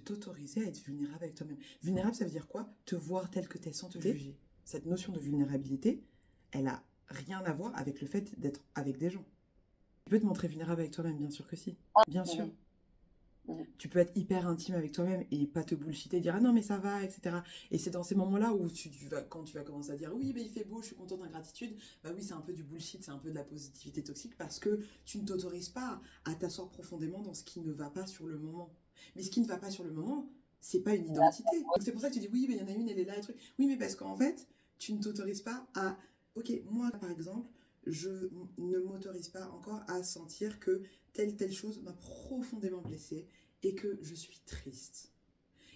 t'autoriser à être vulnérable avec toi-même. Vulnérable, ça veut dire quoi? Te voir tel que t'es sans te juger. Cette notion de vulnérabilité, elle a rien à voir avec le fait d'être avec des gens. Tu peux te montrer vulnérable avec toi-même, bien sûr que si. Bien sûr. Tu peux être hyper intime avec toi-même et pas te bullshiter, dire ah non mais ça va, etc. Et c'est dans ces moments-là où quand tu vas commencer à dire oui mais il fait beau, je suis contente d'ingratitude, bah oui c'est un peu du bullshit, c'est un peu de la positivité toxique parce que tu ne t'autorises pas à t'asseoir profondément dans ce qui ne va pas sur le moment. Mais ce qui ne va pas sur le moment, c'est pas une identité. Donc c'est pour ça que tu dis oui mais il y en a une, elle est là, et truc. Oui mais parce qu'en fait, tu ne t'autorises pas à... Ok, moi par exemple, je ne m'autorise pas encore à sentir que telle chose m'a profondément blessée et que je suis triste.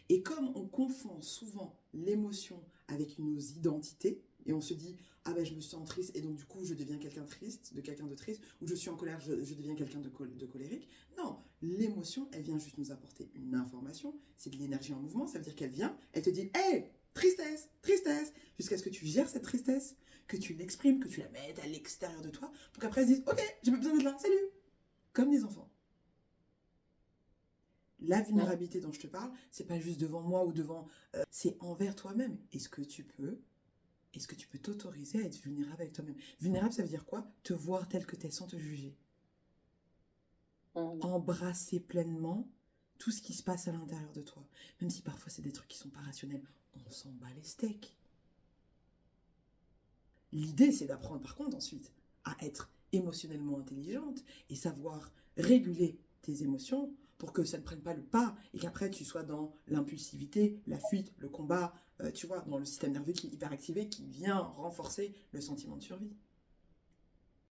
Et comme on confond souvent l'émotion avec nos identités, et on se dit ah ben je me sens triste et donc du coup je deviens quelqu'un de triste, ou je suis en colère, je deviens quelqu'un de colérique. Non, l'émotion, elle vient juste nous apporter une information, c'est de l'énergie en mouvement, ça veut dire qu'elle vient, elle te dit hey, tristesse, tristesse, jusqu'à ce que tu gères cette tristesse, que tu l'exprimes, que tu la mettes à l'extérieur de toi, pour qu'après elle se dise ok, j'ai pas besoin d'être là, salut. Comme des enfants. La vulnérabilité dont je te parle, c'est pas juste devant moi ou devant... c'est envers toi-même. Est-ce que tu peux t'autoriser à être vulnérable avec toi-même? Vulnérable, ça veut dire quoi? Te voir tel que t'es sans te juger. Embrasser pleinement tout ce qui se passe à l'intérieur de toi. Même si parfois c'est des trucs qui sont pas rationnels. On s'en bat les steaks. L'idée, c'est d'apprendre par contre ensuite à être émotionnellement intelligente et savoir réguler tes émotions pour que ça ne prenne pas le pas et qu'après tu sois dans l'impulsivité, la fuite, le combat, tu vois, dans le système nerveux qui est hyperactivé, qui vient renforcer le sentiment de survie.